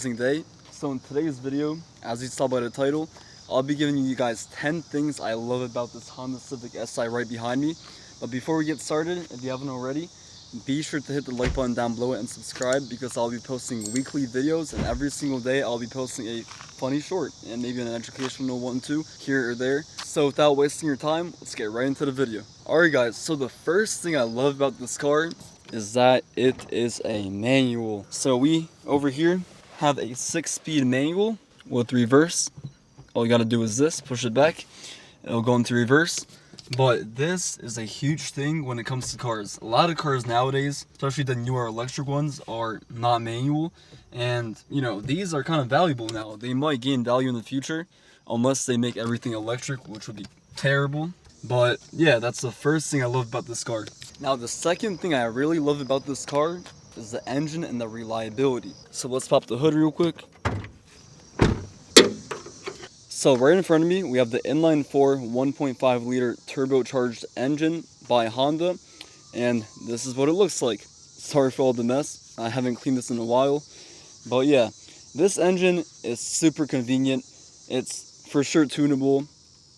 amazing day. So in today's video, as you saw by the title, I'll be giving you guys 10 things I love about this Honda Civic Si right behind me. But before we get started, if you haven't already, be sure to hit the like button down below and subscribe, because I'll be posting weekly videos, and every single day I'll be posting a funny short and maybe an educational one too, here or there. So without wasting your time, let's get right into the video. Alright guys, so the first thing I love about this car is that it is a manual. So we over here have a 6-speed manual with reverse. All you gotta do is this, push it back, it'll go into reverse. But this is a huge thing when it comes to cars. A lot of cars nowadays, especially the newer electric ones, are not manual. And, you know, these are kind of valuable now. They might gain value in the future, unless they make everything electric, which would be terrible. But, yeah, that's the first thing I love about this car. Now, the second thing I really love about this car is the engine and the reliability. So let's pop the hood real quick. So right in front of me, we have the inline-4 1.5 liter turbocharged engine by Honda, and this is what it looks like. Sorry for all the mess, I haven't cleaned this in a while, but yeah, this engine is super convenient. It's for sure tunable.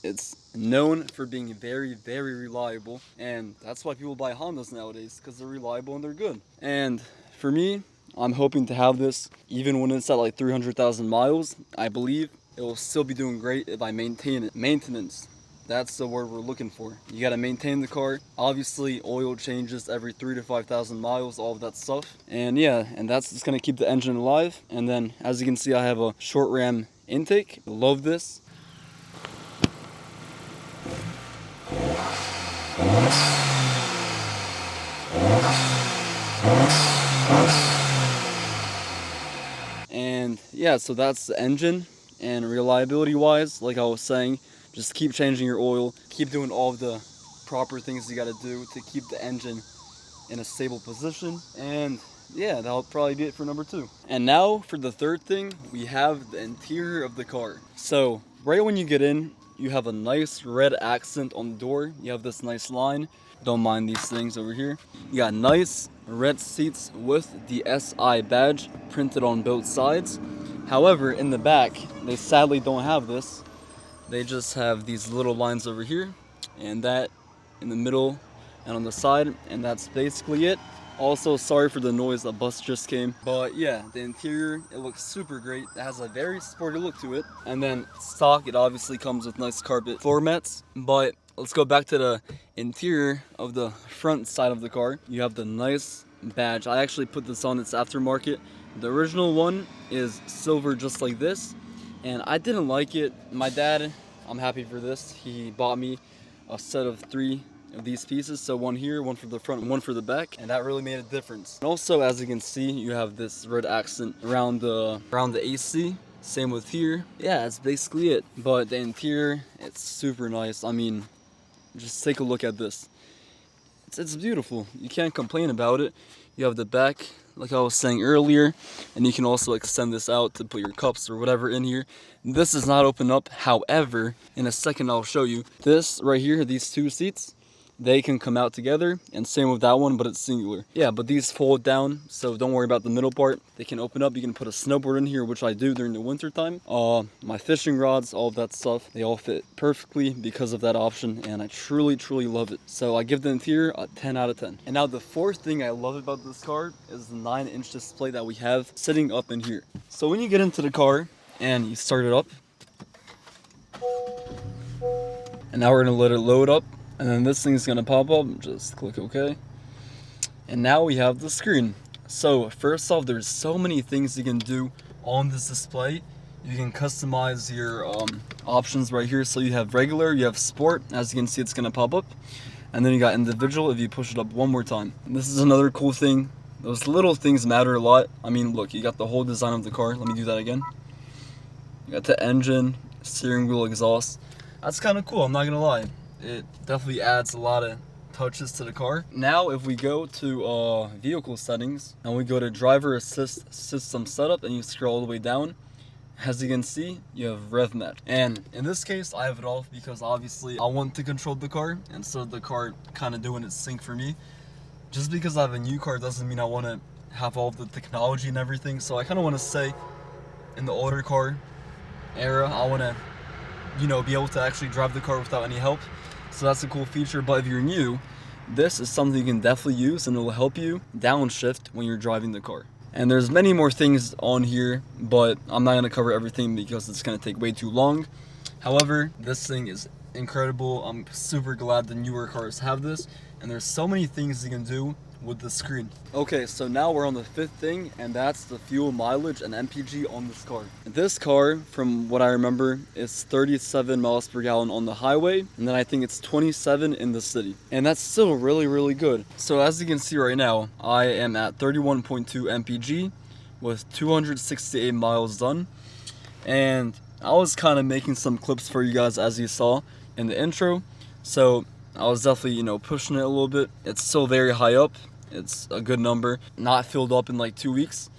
It's known for being very, very reliable, and that's why people buy Hondas nowadays, because they're reliable and they're good. And for me, I'm hoping to have this even when it's at like 300,000 miles, I believe. It will still be doing great if I maintain it. Maintenance, that's the word we're looking for. You gotta maintain the car. Obviously, oil changes every 3,000 to 5,000 miles, all of that stuff. And yeah, and that's just gonna keep the engine alive. And then, as you can see, I have a short ram intake. Love this. And yeah, so that's the engine. And reliability wise, like I was saying, just keep changing your oil, keep doing all of the proper things you got to do to keep the engine in a stable position. And yeah, that'll probably be it for number 2. And now for the third thing, we have the interior of the car. So right when you get in, you have a nice red accent on the door. You have this nice line. Don't mind these things over here. You got nice red seats with the SI badge printed on both sides. However, in the back, they sadly don't have this. They just have these little lines over here, and that in the middle and on the side, and that's basically it. Also, sorry for the noise, the bus just came. But yeah, the interior, it looks super great. It has a very sporty look to it. And then stock, it obviously comes with nice carpet floor mats. But let's go back to the interior of the front side of the car. You have the nice badge. I actually put this on its aftermarket. The original one is silver just like this, and I didn't like it. My dad, I'm happy for this, he bought me a set of 3 of these pieces, so one here, one for the front, and one for the back, and that really made a difference. And also, as you can see, you have this red accent around the AC. Same with here. Yeah, that's basically it. But the interior, it's super nice. I mean, just take a look at this. It's beautiful. You can't complain about it. You have the back, like I was saying earlier, and you can also extend this out to put your cups or whatever in here. This does not open up. However, in a second I'll show you. This right here, these 2 seats, they can come out together, and same with that one, but it's singular. Yeah, but these fold down, so don't worry about the middle part. They can open up. You can put a snowboard in here, which I do during the winter time. My fishing rods, all of that stuff, they all fit perfectly because of that option, and I truly, truly love it. So I give the interior a 10 out of 10. And now the fourth thing I love about this car is the 9-inch display that we have sitting up in here. So when you get into the car and you start it up, and now we're gonna let it load up. And then this thing's gonna pop up, just click OK. And now we have the screen. So first off, there's so many things you can do on this display. You can customize your options right here. So you have regular, you have sport, as you can see it's gonna pop up. And then you got individual if you push it up one more time. And this is another cool thing. Those little things matter a lot. I mean, look, you got the whole design of the car. Let me do that again. You got the engine, steering wheel, exhaust. That's kind of cool, I'm not gonna lie. It definitely adds a lot of touches to the car. Now if we go to vehicle settings and we go to driver assist system setup and you scroll all the way down, as you can see, you have rev mat. And in this case, I have it off because obviously I want to control the car instead of the car kind of doing its thing for me. Just because I have a new car doesn't mean I want to have all the technology and everything. So I kind of want to say in the older car era, I want to, be able to actually drive the car without any help. So that's a cool feature. But if you're new, this is something you can definitely use, and it will help you downshift when you're driving the car. And there's many more things on here, but I'm not going to cover everything because it's going to take way too long. However, this thing is incredible. I'm super glad the newer cars have this, and there's so many things you can do with the screen. Okay, so now we're on the fifth thing, and that's the fuel mileage and MPG on this car. This car, from what I remember, is 37 miles per gallon on the highway, and then I think it's 27 in the city. And that's still really, really good. So as you can see right now, I am at 31.2 MPG with 268 miles done. And I was kind of making some clips for you guys, as you saw in the intro. So I was definitely, pushing it a little bit. It's still very high up. It's a good number. Not filled up in like 2 weeks.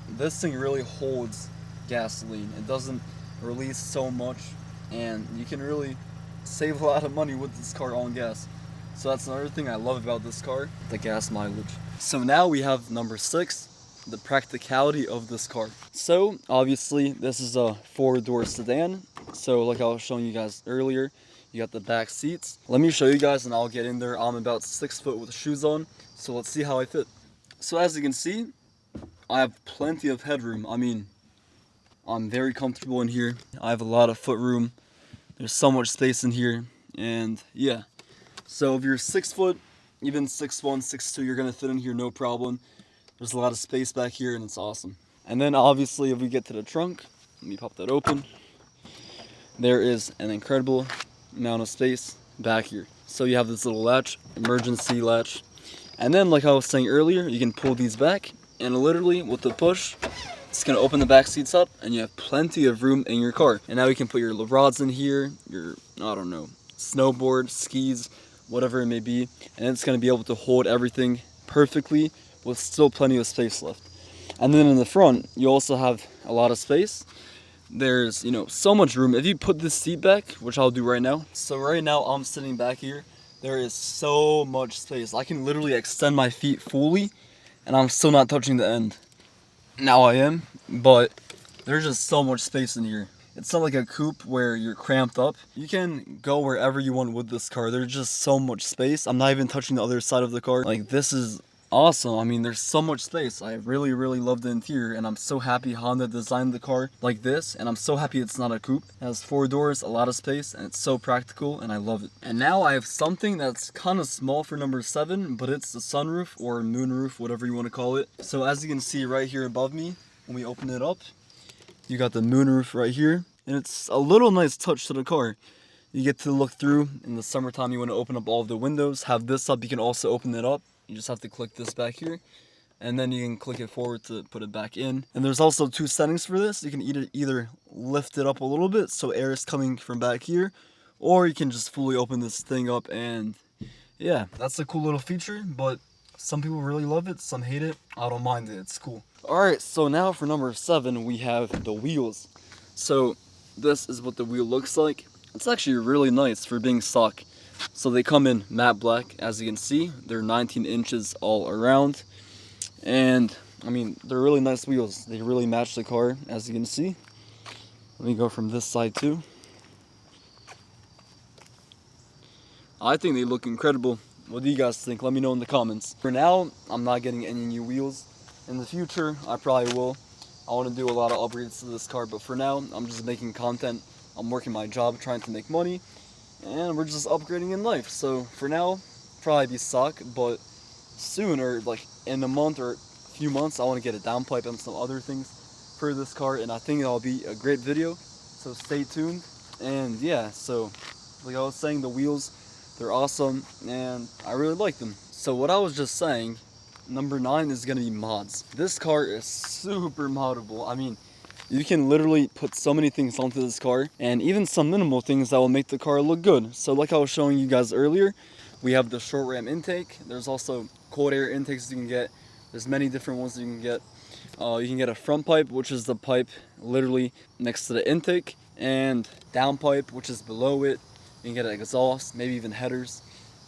This thing really holds gasoline. It doesn't release so much, and you can really save a lot of money with this car on gas. So that's another thing I love about this car, the gas mileage. So now we have number 6, the practicality of this car. So obviously this is a 4-door sedan. So like I was showing you guys earlier, you got the back seats. Let me show you guys and I'll get in there. I'm about 6 foot with shoes on, so let's see how I fit. So as you can see, I have plenty of headroom. I mean, I'm very comfortable in here. I have a lot of foot room. There's so much space in here, and yeah. So if you're 6 foot, even 6'1", 6'2", you're gonna fit in here no problem. There's a lot of space back here, and it's awesome. And then obviously if we get to the trunk, let me pop that open. There is an incredible amount of space back here. So you have this little latch, emergency latch. And then like I was saying earlier, you can pull these back, and literally with the push, it's gonna open the back seats up, and you have plenty of room in your car. And now you can put your rods in here, your, I don't know, snowboard, skis, whatever it may be. And it's gonna be able to hold everything perfectly with still plenty of space left. And then in the front, you also have a lot of space. There's, so much room. If you put this seat back, which I'll do right now. So right now I'm sitting back here. There is so much space. I can literally extend my feet fully, and I'm still not touching the end. Now I am, but there's just so much space in here. It's not like a coupe where you're cramped up. You can go wherever you want with this car. There's just so much space. I'm not even touching the other side of the car. Like, this is awesome. I mean, there's so much space. I really, really love the interior, and I'm so happy Honda designed the car like this, and I'm so happy it's not a coupe. It has 4 doors, a lot of space, and it's so practical, and I love it. And now I have something that's kind of small for number 7, but it's the sunroof or moonroof, whatever you want to call it. So as you can see right here above me, when we open it up, you got the moonroof right here, and it's a little nice touch to the car. You get to look through. In the summertime, you want to open up all of the windows, have this up. You can also open it up. You just have to click this back here, and then you can click it forward to put it back in. And there's also 2 settings for this. You can either lift it up a little bit so air is coming from back here, or you can just fully open this thing up, and yeah, that's a cool little feature, but some people really love it, some hate it. I don't mind it, it's cool. Alright, so now for number 7, we have the wheels. So this is what the wheel looks like. It's actually really nice for being stock. So they come in matte black, as you can see. They're 19 inches all around. And, I mean, they're really nice wheels. They really match the car, as you can see. Let me go from this side too. I think they look incredible. What do you guys think? Let me know in the comments. For now, I'm not getting any new wheels. In the future, I probably will. I want to do a lot of upgrades to this car, but for now, I'm just making content. I'm working my job, trying to make money. And we're just upgrading in life. So for now, probably be stock, but soon, or like in a month or a few months, I want to get a downpipe and some other things for this car, and I think that'll be a great video. So stay tuned. And yeah, so like I was saying, the wheels, they're awesome, and I really like them. So what I was just saying, number 9 is gonna be mods. This car is super moddable. I mean, you can literally put so many things onto this car, and even some minimal things that will make the car look good. So like I was showing you guys earlier, we have the short ram intake. There's also cold air intakes you can get. There's many different ones you can get. You can get a front pipe, which is the pipe literally next to the intake, and down pipe, which is below it. You can get an exhaust, maybe even headers.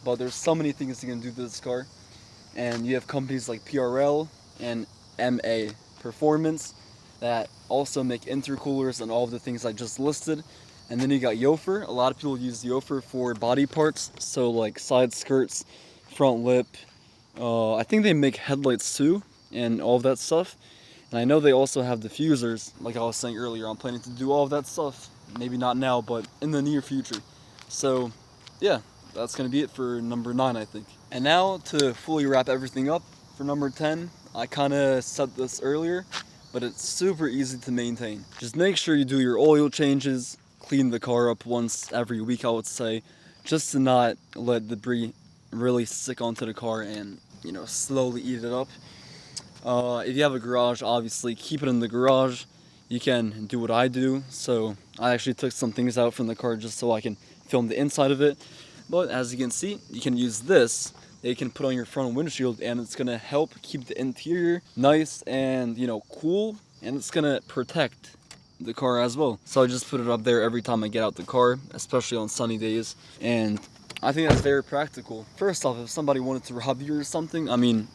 But there's so many things you can do to this car. And you have companies like PRL and MA Performance that also make intercoolers and all of the things I just listed. And then you got Yofer. A lot of people use Yofer for body parts, so like side skirts, front lip. I think they make headlights too, and all of that stuff. And I know they also have diffusers, like I was saying earlier. I'm planning to do all of that stuff. Maybe not now, but in the near future. So, yeah, that's going to be it for number 9, I think. And now, to fully wrap everything up, for number 10, I kind of said this earlier, but it's super easy to maintain. Just make sure you do your oil changes, clean the car up once every week, I would say, just to not let debris really stick onto the car and, slowly eat it up. If you have a garage, obviously, keep it in the garage. You can do what I do. So I actually took some things out from the car just so I can film the inside of it. But as you can see, you can use this that you can put on your front windshield, and it's going to help keep the interior nice and, cool, and it's going to protect the car as well. So I just put it up there every time I get out the car, especially on sunny days, and I think that's very practical. First off, if somebody wanted to rob you or something,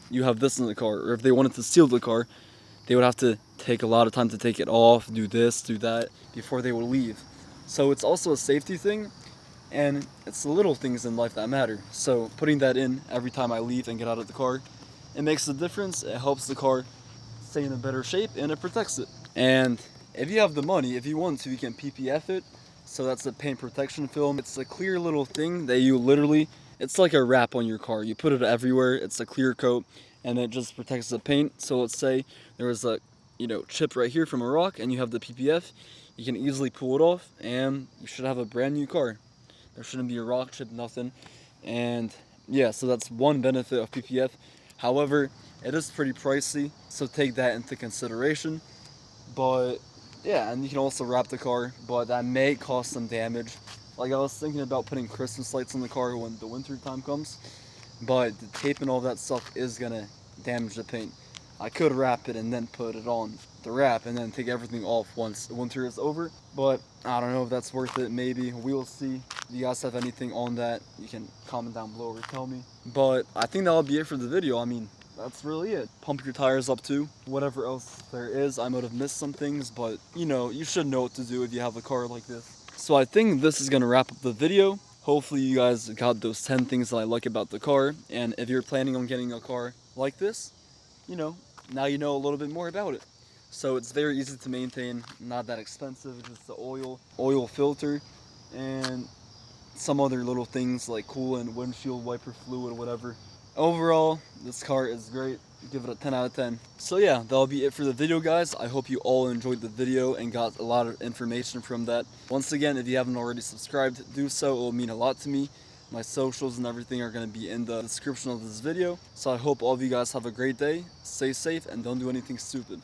you have this in the car, or if they wanted to steal the car, they would have to take a lot of time to take it off, do this, do that, before they would leave. So it's also a safety thing, and it's the little things in life that matter. So putting that in every time I leave and get out of the car, it makes a difference. It helps the car stay in a better shape, and it protects it. And if you have the money, if you want to, you can PPF it. So that's a paint protection film. It's a clear little thing that you it's like a wrap on your car. You put it everywhere. It's a clear coat, and it just protects the paint. So let's say there was a, chip right here from a rock, and you have the PPF. You can easily pull it off, and you should have a brand new car. There shouldn't be a rock chip, nothing. And yeah, so that's one benefit of PPF. However, it is pretty pricey, so take that into consideration. But yeah, and you can also wrap the car, but that may cause some damage. Like I was thinking about putting Christmas lights on the car when the winter time comes, but the tape and all that stuff is gonna damage the paint. I could wrap it and then put it on the wrap and then take everything off once the winter is over, but I don't know if that's worth it. Maybe we'll see. If you guys have anything on that, you can comment down below or tell me. But I think that'll be it for the video. That's really it. Pump your tires up too. Whatever else there is, I might have missed some things, but you should know what to do if you have a car like this. So I think this is gonna wrap up the video. Hopefully you guys got those 10 things that I like about the car, and if you're planning on getting a car like this, now you know a little bit more about it. So it's very easy to maintain, not that expensive, just the oil filter, and some other little things like coolant, windshield wiper fluid, whatever. Overall, this car is great. Give it a 10 out of 10. So yeah, that'll be it for the video, guys. I hope you all enjoyed the video and got a lot of information from that. Once again, if you haven't already subscribed, do so. It will mean a lot to me. My socials and everything are going to be in the description of this video. So I hope all of you guys have a great day, stay safe, and don't do anything stupid.